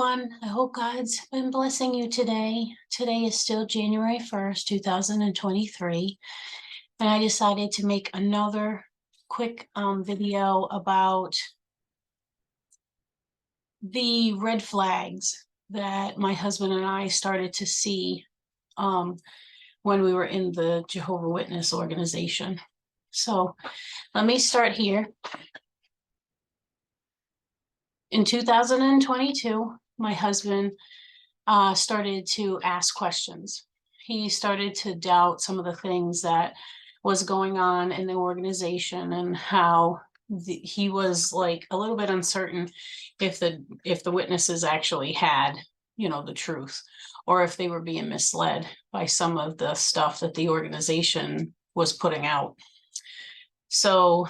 everyone. I hope God's been blessing you today. Today is still January 1st, 2023. And I decided to make another quick video about the red flags that my husband and I started to see when we were in the Jehovah's Witness organization. So let me start here. In 2022, my husband started to ask questions. He started to doubt some of the things that was going on in the organization and how he was like a little bit uncertain if the witnesses actually had, the truth, or if they were being misled by some of the stuff that the organization was putting out. So,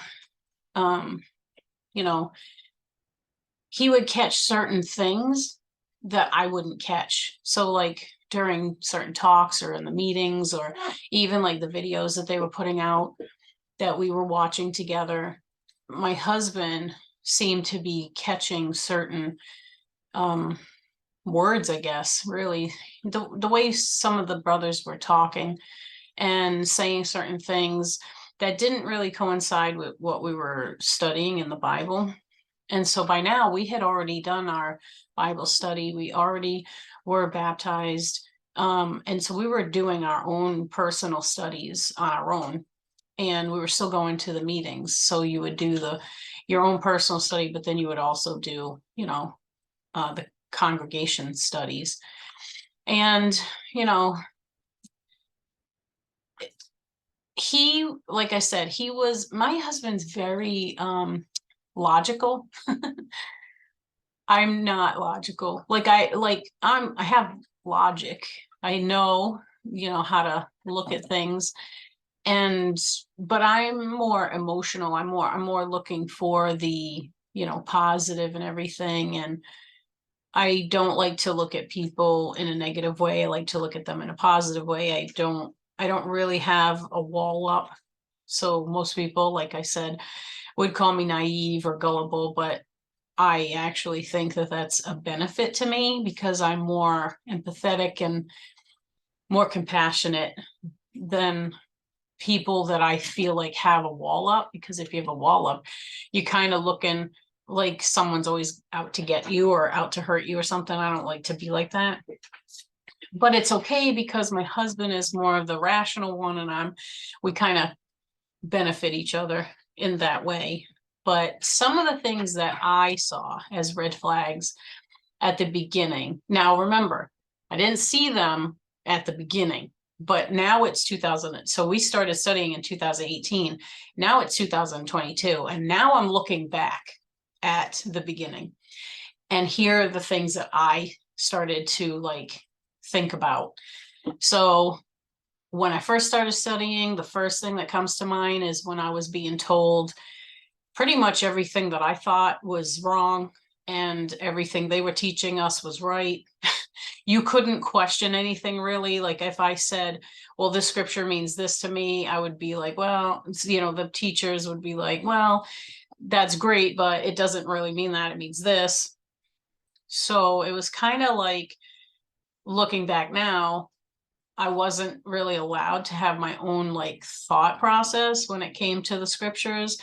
he would catch certain things that I wouldn't catch. So like during certain talks or in the meetings, or even like the videos that they were putting out that we were watching together, my husband seemed to be catching certain words, I guess, really. The way some of the brothers were talking and saying certain things that didn't really coincide with what we were studying in the Bible. And so by now we had already done our Bible study. We already were baptized. And so we were doing our own personal studies on our own. And we were still going to the meetings. So you would do your own personal study, but then you would also do, the congregation studies. And, he, like I said, my husband's very, logical. I'm not logical. I have logic. I know, how to look at things, but I'm more emotional. I'm more looking for the, positive and everything. And I don't like to look at people in a negative way. I like to look at them in a positive way. I don't really have a wall up. So most people, like I said, would call me naive or gullible, but I actually think that that's a benefit to me because I'm more empathetic and more compassionate than people that I feel like have a wall up. Because if you have a wall up, you kind of looking like someone's always out to get you or out to hurt you or something. I don't like to be like that. But it's okay because my husband is more of the rational one, and we kind of benefit each other in that way. But some of the things that I saw as red flags at the beginning, now remember, I didn't see them at the beginning, but now it's 2000. So we started studying in 2018. Now it's 2022. And now I'm looking back at the beginning. And here are the things that I started to think about. So when I first started studying, the first thing that comes to mind is when I was being told pretty much everything that I thought was wrong and everything they were teaching us was right. You couldn't question anything really. Like if I said, well, this scripture means this to me, I would be like, well, the teachers would be like, well, that's great, but it doesn't really mean that. It means this. So it was kind of like, looking back now, I wasn't really allowed to have my own thought process when it came to the scriptures,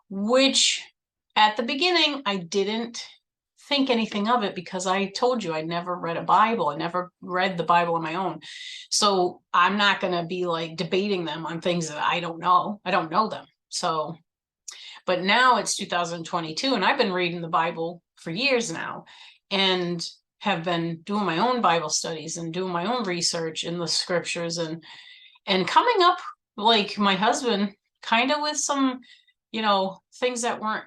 which at the beginning I didn't think anything of it because I told you I never read a Bible. I never read the Bible on my own. So I'm not going to be debating them on things that I don't know. I don't know them. So, but now it's 2022 and I've been reading the Bible for years now and have been doing my own Bible studies and doing my own research in the scriptures and coming up like my husband kind of with some, things that weren't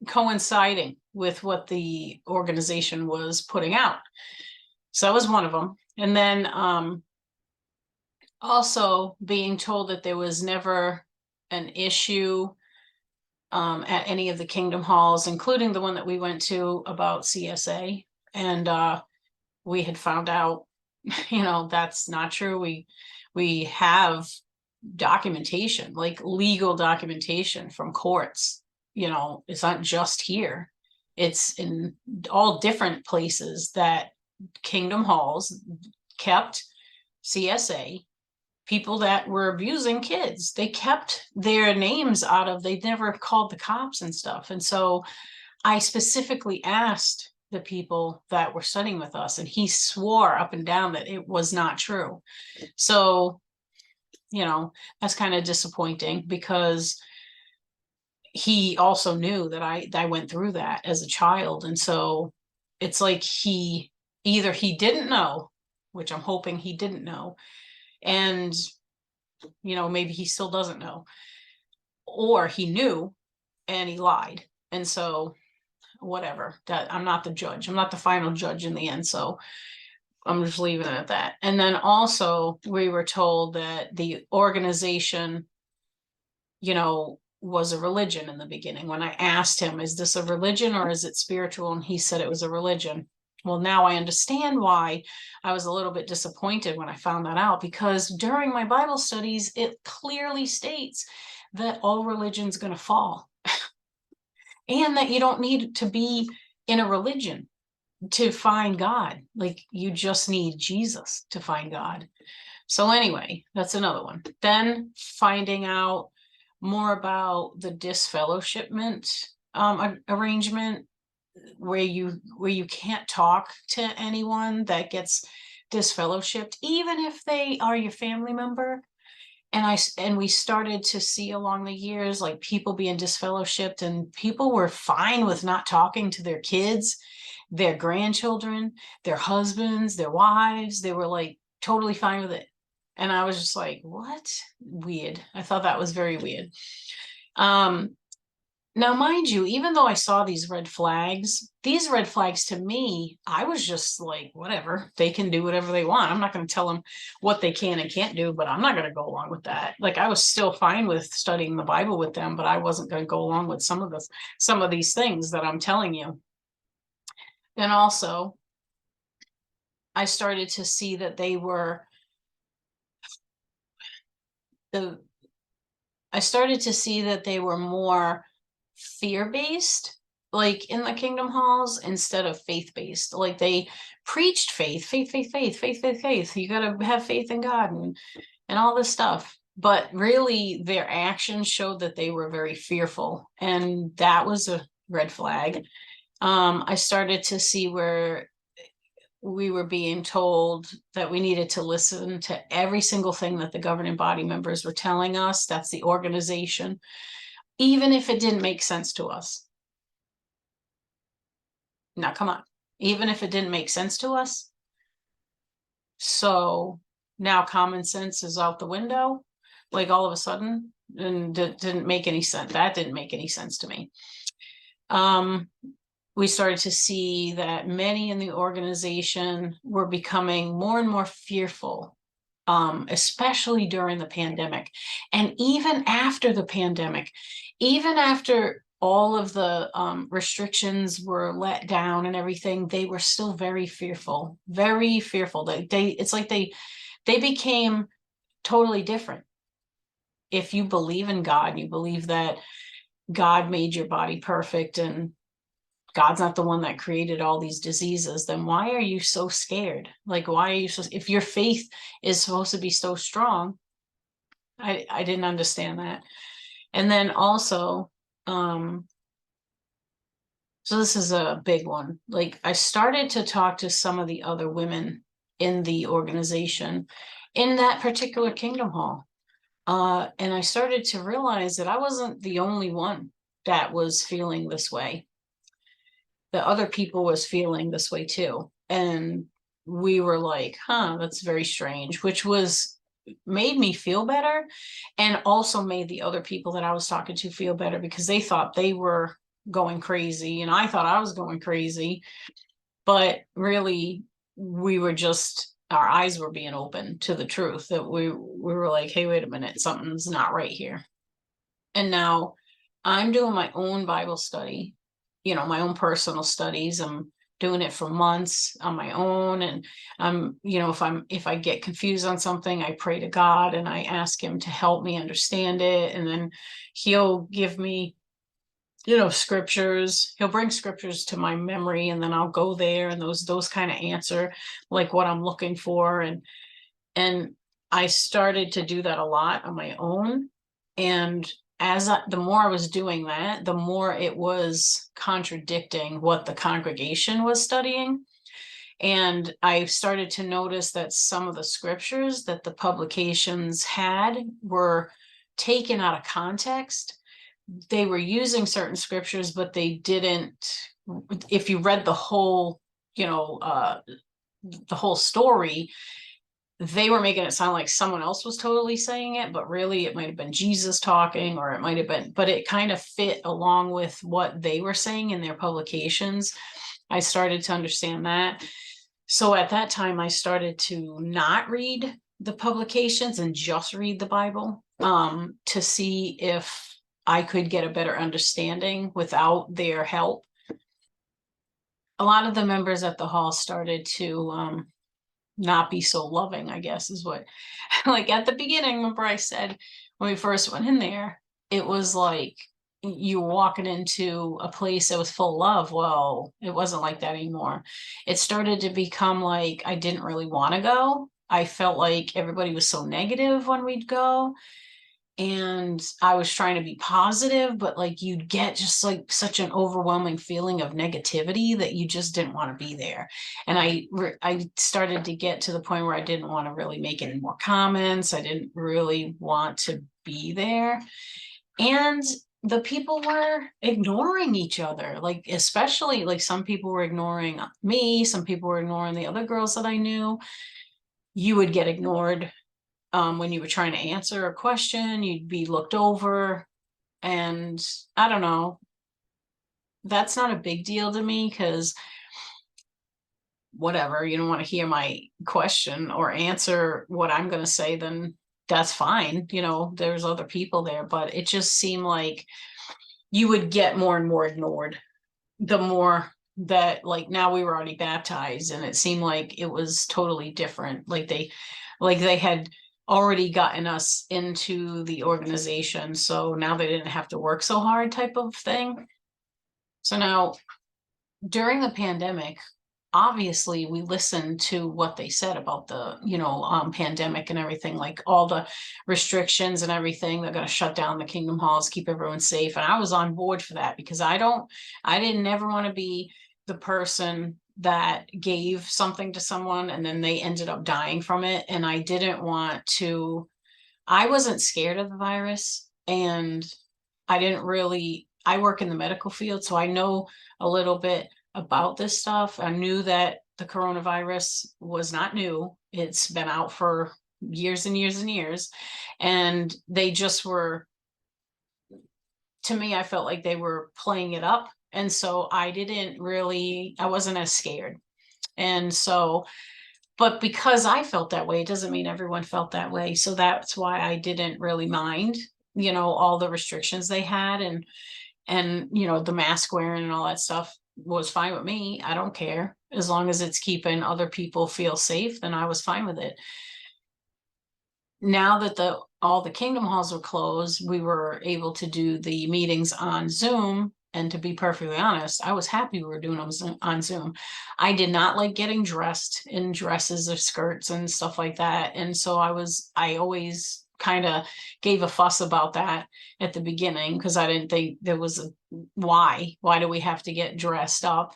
coinciding with what the organization was putting out. So that was one of them. And then also being told that there was never an issue at any of the kingdom halls, including the one that we went to about CSA. And we had found out, that's not true. We have documentation, legal documentation from courts. It's not just here. It's in all different places that Kingdom Halls kept CSA, people that were abusing kids. They kept their names out of, they never called the cops and stuff. And so I specifically asked the people that were studying with us, and he swore up and down that it was not true. So, you know, that's kind of disappointing, because he also knew that I went through that as a child. And so it's like either he didn't know, which I'm hoping he didn't know, and, you know, maybe he still doesn't know, or he knew and he lied. And so whatever, that I'm not the judge. I'm not the final judge in the end. So I'm just leaving it at that. And then also we were told that the organization, you know, was a religion in the beginning. When I asked him, is this a religion or is it spiritual? And he said it was a religion. Well, now I understand why I was a little bit disappointed when I found that out, because during my Bible studies, it clearly states that all religion's going to fall and that you don't need to be in a religion to find God. Like, you just need Jesus to find God. So anyway, that's another one. Then finding out more about the disfellowshipment arrangement, where you can't talk to anyone that gets disfellowshipped, even if they are your family member. And we started to see along the years, like, people being disfellowshipped, and people were fine with not talking to their kids, their grandchildren, their husbands, their wives. They were like totally fine with it. And I was just like, what? Weird. I thought that was very weird. Now, mind you, even though I saw these red flags to me, I was just like, whatever, they can do whatever they want. I'm not going to tell them what they can and can't do, but I'm not going to go along with that. Like, I was still fine with studying the Bible with them, but I wasn't going to go along with some of these things that I'm telling you. And also, I started to see that they were more fear-based, like in the Kingdom Halls, instead of faith-based. Like, they preached faith. You got to have faith in God and all this stuff. But really, their actions showed that they were very fearful. And that was a red flag. I started to see where we were being told that we needed to listen to every single thing that the governing body members were telling us. That's the organization, even if it didn't make sense to us. Now, come on, even if it didn't make sense to us. So now common sense is out the window, like, all of a sudden, and it didn't make any sense. That didn't make any sense to me. We started to see that many in the organization were becoming more and more fearful, especially during the pandemic. And even after the pandemic, even after all of the restrictions were let down and everything, they were still very fearful, very fearful. It's like they became totally different. If you believe in God, you believe that God made your body perfect and God's not the one that created all these diseases, then why are you so scared? Like, why are you so, if your faith is supposed to be so strong? I didn't understand that. And then also, so this is a big one. Like, I started to talk to some of the other women in the organization in that particular Kingdom Hall. And I started to realize that I wasn't the only one that was feeling this way. The other people was feeling this way too. And we were like, that's very strange, which made me feel better, and also made the other people that I was talking to feel better, because they thought they were going crazy and I thought I was going crazy. But really, our eyes were being opened to the truth, that we were like, hey, wait a minute, something's not right here. And now I'm doing my own Bible study, my own personal studies. I'm doing it for months on my own. And if I get confused on something, I pray to God and I ask him to help me understand it. And then he'll give me scriptures. He'll bring scriptures to my memory, and then I'll go there, and those kind of answer like what I'm looking for. And I started to do that a lot on my own. And the more I was doing that, the more it was contradicting what the congregation was studying. And I started to notice that some of the scriptures that the publications had were taken out of context. They were using certain scriptures, but they didn't, if you read the whole, the whole story, they were making it sound like someone else was totally saying it, but really it might have been Jesus talking, or it might have been, but it kind of fit along with what they were saying in their publications. I started to understand that. So at that time, I started to not read the publications and just read the Bible, to see if I could get a better understanding without their help. A lot of the members at the hall started to not be so loving, I guess is what, like at the beginning, remember I said when we first went in there, it was like you were walking into a place that was full of love. Well, it wasn't like that anymore. It started to become like I didn't really want to go. I felt like everybody was so negative when we'd go. And I was trying to be positive, but like you'd get just like such an overwhelming feeling of negativity that you just didn't want to be there. And I started to get to the point where I didn't want to really make any more comments. I didn't really want to be there. And the people were ignoring each other, like especially like some people were ignoring me, some people were ignoring the other girls that I knew. You would get ignored when you were trying to answer a question, you'd be looked over. And I don't know, that's not a big deal to me because whatever, you don't want to hear my question or answer what I'm going to say, then that's fine. There's other people there, but it just seemed like you would get more and more ignored the more that, like, now we were already baptized and it seemed like it was totally different. Like they had already gotten us into the organization, so now they didn't have to work so hard type of thing. So now during the pandemic, obviously we listened to what they said about the pandemic and everything, like all the restrictions and everything. They're going to shut down the kingdom halls, keep everyone safe, and I was on board for that because I didn't ever want to be the person that gave something to someone and then they ended up dying from it. And I wasn't scared of the virus, and I work in the medical field, so I know a little bit about this stuff. I knew that the coronavirus was not new. It's been out for years and years and years. And they just were, to me, I felt like they were playing it up. And so I wasn't as scared. And so, but because I felt that way, it doesn't mean everyone felt that way. So that's why I didn't really mind, all the restrictions they had, and the mask wearing and all that stuff was fine with me. I don't care. As long as it's keeping other people feel safe, then I was fine with it. Now that all the kingdom halls were closed, we were able to do the meetings on Zoom. And to be perfectly honest, I was happy we were doing them on Zoom. I did not like getting dressed in dresses or skirts and stuff like that. And so I always kind of gave a fuss about that at the beginning because I didn't think there was why do we have to get dressed up?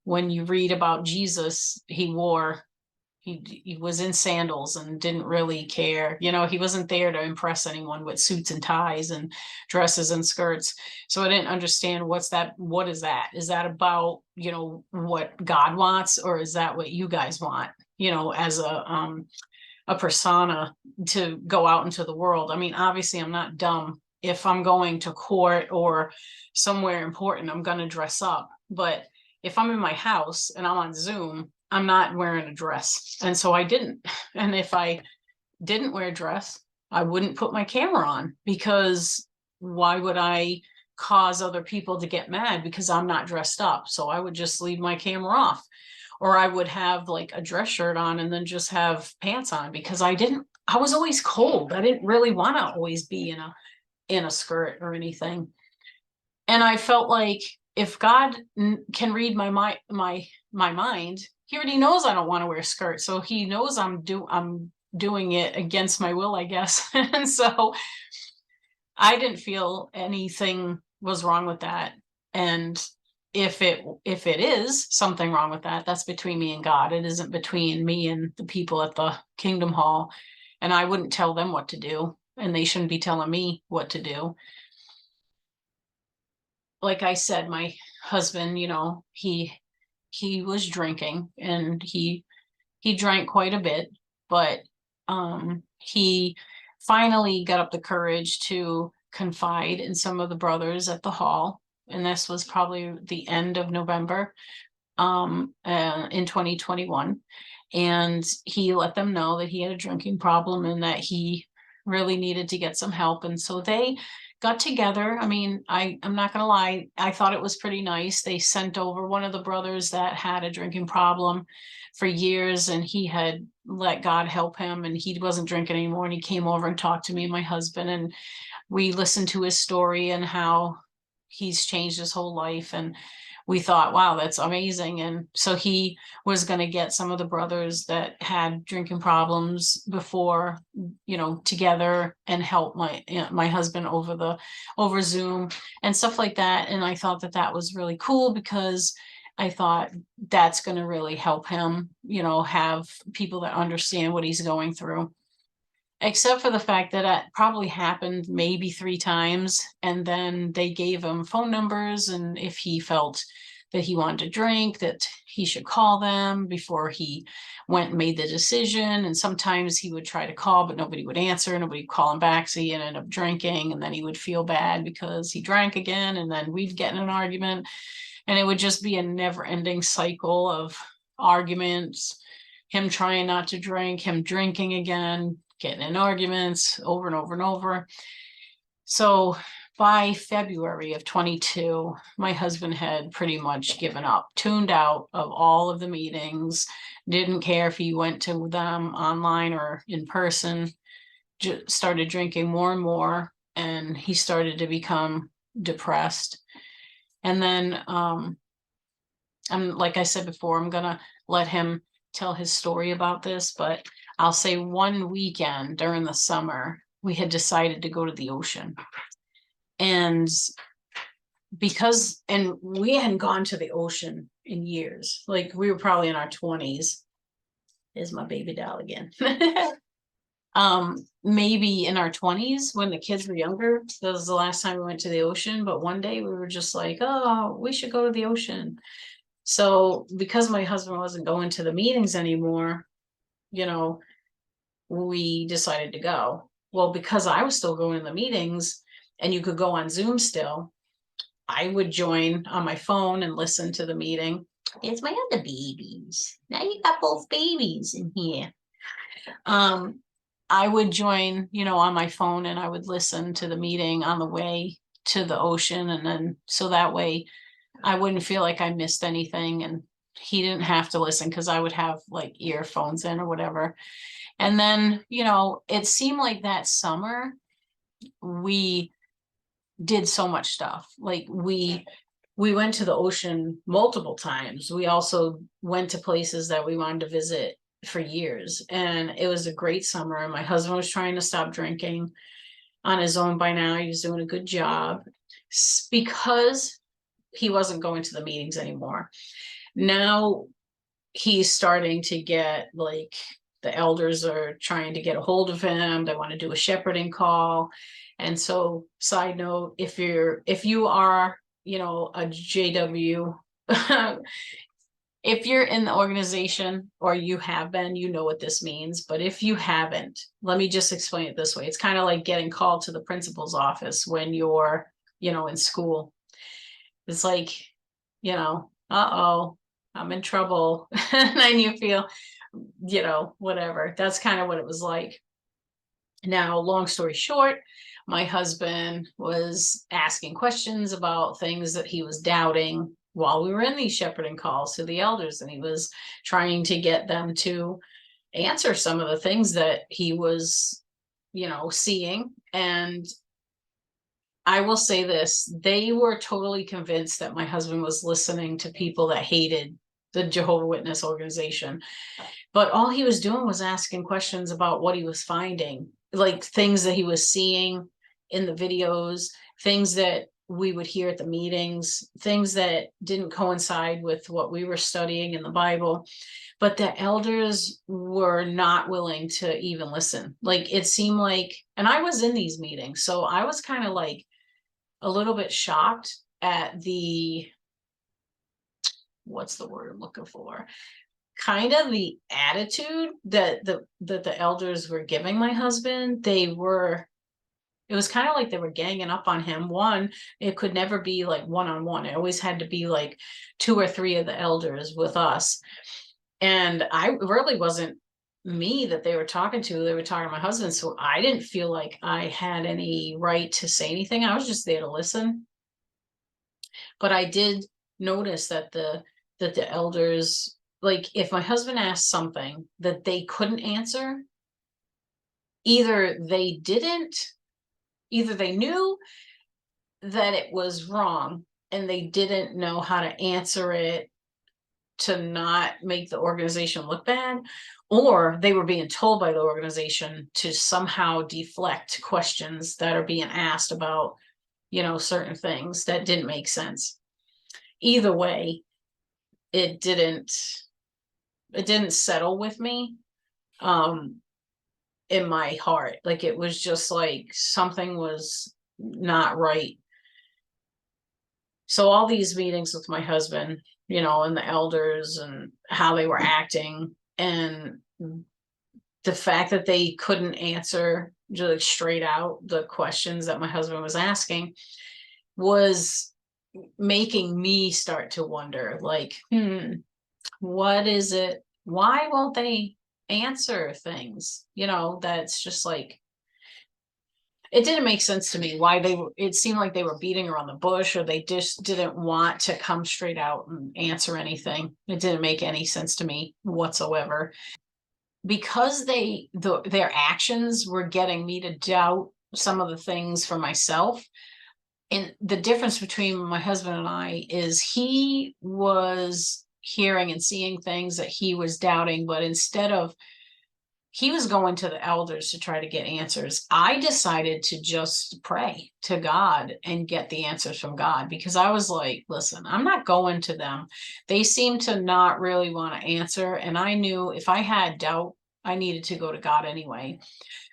When you read about Jesus, he was in sandals and didn't really care. He wasn't there to impress anyone with suits and ties and dresses and skirts. So I didn't understand what is that? Is that about, what God wants, or is that what you guys want, as a persona to go out into the world? I mean, obviously I'm not dumb. If I'm going to court or somewhere important, I'm going to dress up. But if I'm in my house and I'm on Zoom, I'm not wearing a dress. And so I didn't. And if I didn't wear a dress, I wouldn't put my camera on, because why would I cause other people to get mad because I'm not dressed up? So I would just leave my camera off, or I would have like a dress shirt on and then just have pants on, because I was always cold. I didn't really want to always be in a skirt or anything. And I felt like if God can read my mind, he already knows I don't want to wear a skirt. So he knows I'm doing it against my will, I guess. And so I didn't feel anything was wrong with that. And if it is something wrong with that, that's between me and God. It isn't between me and the people at the Kingdom Hall. And I wouldn't tell them what to do, and they shouldn't be telling me what to do. Like I said, my husband, he was drinking, and he drank quite a bit, but he finally got up the courage to confide in some of the brothers at the hall, and this was probably the end of November in 2021. And he let them know that he had a drinking problem and that he really needed to get some help. And so they got together. I mean, I'm not gonna lie, I thought it was pretty nice. They sent over one of the brothers that had a drinking problem for years, and he had let God help him, and he wasn't drinking anymore. And he came over and talked to me and my husband, and we listened to his story and how he's changed his whole life. And we thought, wow, that's amazing. And so he was going to get some of the brothers that had drinking problems before, together, and help my husband over Zoom and stuff like that. And I thought that was really cool, because I thought that's going to really help him, have people that understand what he's going through. Except for the fact that it probably happened maybe 3 times, and then they gave him phone numbers, and if he felt that he wanted to drink, that he should call them before he went and made the decision. And sometimes he would try to call, but nobody would answer, nobody would call him back, so he ended up drinking, and then he would feel bad because he drank again, and then we'd get in an argument, and it would just be a never-ending cycle of arguments, him trying not to drink, him drinking again, getting in arguments over and over and over. So by February of 22, my husband had pretty much given up, tuned out of all of the meetings, didn't care if he went to them online or in person, started drinking more and more, and he started to become depressed. And then, like I said before, I'm gonna let him tell his story about this, but I'll say one weekend during the summer, we had decided to go to the ocean. And we hadn't gone to the ocean in years. Like, we were probably in our 20s. Is my baby doll again. Maybe in our 20s when the kids were younger. That was the last time we went to the ocean. But one day we were just like, oh, we should go to the ocean. So because my husband wasn't going to the meetings anymore, we decided to go. Well, because I was still going to the meetings and you could go on Zoom still, I would join on my phone and listen to the meeting. It's my other babies. Now you got both babies in here. I would join, on my phone, and I would listen to the meeting on the way to the ocean. And then, so that way I wouldn't feel like I missed anything, and he didn't have to listen, because I would have like earphones in or whatever. And then, it seemed like that summer we did so much stuff. Like, we went to the ocean multiple times. We also went to places that we wanted to visit for years, and it was a great summer. And my husband was trying to stop drinking on his own by now. He was doing a good job because he wasn't going to the meetings anymore. Now he's starting to get, like, the elders are trying to get a hold of him. They want to do a shepherding call. And so, side note, if you are, a JW, if you're in the organization, or you have been, you know what this means. But if you haven't, let me just explain it this way. It's kind of like getting called to the principal's office when you're, in school. It's like, uh-oh, I'm in trouble. And then you feel, whatever. That's kind of what it was like. Now, long story short, my husband was asking questions about things that he was doubting while we were in these shepherding calls to the elders, and he was trying to get them to answer some of the things that he was, seeing. And I will say this, they were totally convinced that my husband was listening to people that hated the Jehovah's Witness organization. But all he was doing was asking questions about what he was finding, like things that he was seeing in the videos, things that we would hear at the meetings, things that didn't coincide with what we were studying in the Bible. But the elders were not willing to even listen. Like it seemed like, and I was in these meetings, so I was kind of like a little bit shocked at the, what's the word I'm looking for? Kind of the attitude that the elders were giving my husband. It was kind of like they were ganging up on him. One, it could never be like one-on-one. It always had to be like 2 or 3 of the elders with us. And I really wasn't me that they were talking to. They were talking to my husband. So I didn't feel like I had any right to say anything. I was just there to listen. But I did notice that the elders, like if my husband asked something that they couldn't answer, either they knew that it was wrong and they didn't know how to answer it to not make the organization look bad, or they were being told by the organization to somehow deflect questions that are being asked about, certain things that didn't make sense. Either way, it didn't settle with me in my heart. Like it was just like something was not right. So all these meetings with my husband, and the elders and how they were acting, and the fact that they couldn't answer just straight out the questions that my husband was asking was making me start to wonder, like, what is it? Why won't they answer things? That's just like, it didn't make sense to me why it seemed like they were beating around the bush, or they just didn't want to come straight out and answer anything. It didn't make any sense to me whatsoever. Because their actions were getting me to doubt some of the things for myself. And the difference between my husband and I is he was hearing and seeing things that he was doubting, but instead of, he was going to the elders to try to get answers, I decided to just pray to God and get the answers from God, because I was like, listen, I'm not going to them. They seem to not really want to answer. And I knew if I had doubt, I needed to go to God anyway.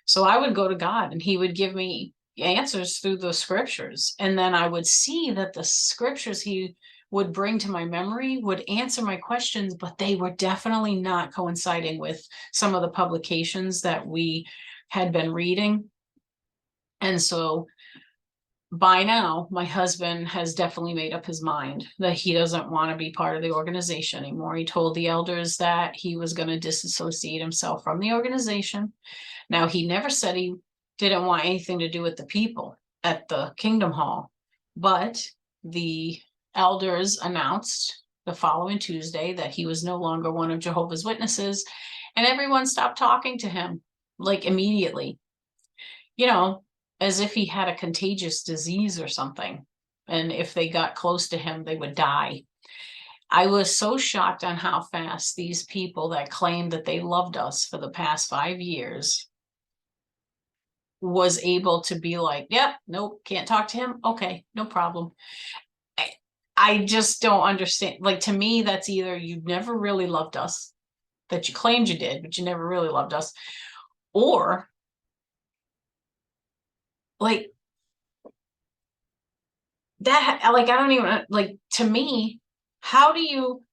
So I would go to God and he would give me answers through the scriptures. And then I would see that the scriptures he would bring to my memory would answer my questions, but they were definitely not coinciding with some of the publications that we had been reading. And so by now, my husband has definitely made up his mind that he doesn't want to be part of the organization anymore. He told the elders that he was going to disassociate himself from the organization. Now, he never said he didn't want anything to do with the people at the Kingdom Hall, but the elders announced the following Tuesday that he was no longer one of Jehovah's Witnesses, and everyone stopped talking to him, like immediately, as if he had a contagious disease or something. And if they got close to him, they would die. I was so shocked on how fast these people that claimed that they loved us for the past 5 years was able to be like, yep, nope, can't talk to him. Okay, no problem. I just don't understand. Like, to me, that's either you never really loved us, that you claimed you did, but you never really loved us, or like that, like, I don't even, like, to me, how do you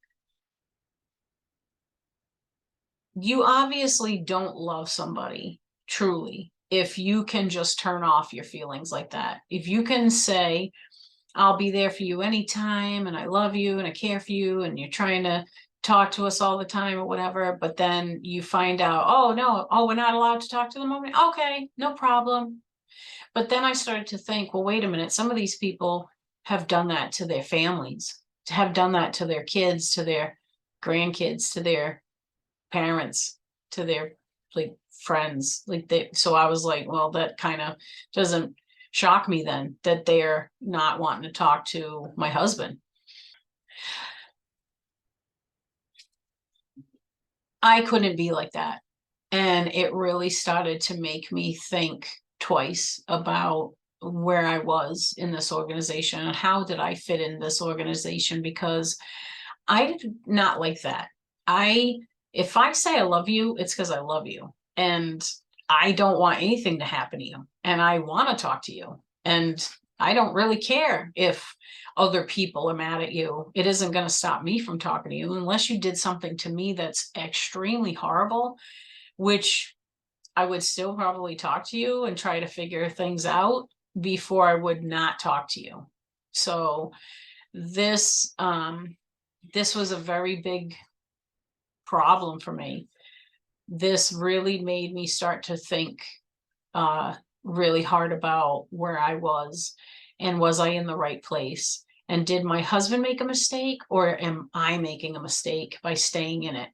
obviously don't love somebody truly if you can just turn off your feelings like that. If you can say, I'll be there for you anytime, and I love you and I care for you, and you're trying to talk to us all the time or whatever, but then you find out, oh no, we're not allowed to talk to them. Okay, no problem. But then I started to think, well, wait a minute, some of these people have done that to their families, have done that to their kids, to their grandkids, to their parents, to their like friends, like so I was like, well, that kind of doesn't shock me then that they're not wanting to talk to my husband. I couldn't be like that. And it really started to make me think twice about where I was in this organization and how did I fit in this organization, because I did not like that. If I say I love you, it's because I love you. And I don't want anything to happen to you. And I want to talk to you. And I don't really care if other people are mad at you. It isn't going to stop me from talking to you unless you did something to me that's extremely horrible, which I would still probably talk to you and try to figure things out before I would not talk to you. So this was a very big problem for me. This really made me start to think really hard about where I was, and was I in the right place? And did my husband make a mistake, or am I making a mistake by staying in it?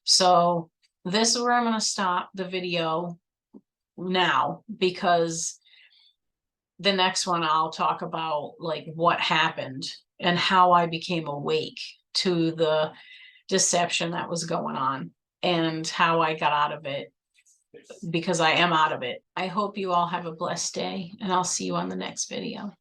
So this is where I'm going to stop the video now, because the next one I'll talk about like what happened and how I became awake to the deception that was going on and how I got out of it, because I am out of it. I hope you all have a blessed day, and I'll see you on the next video.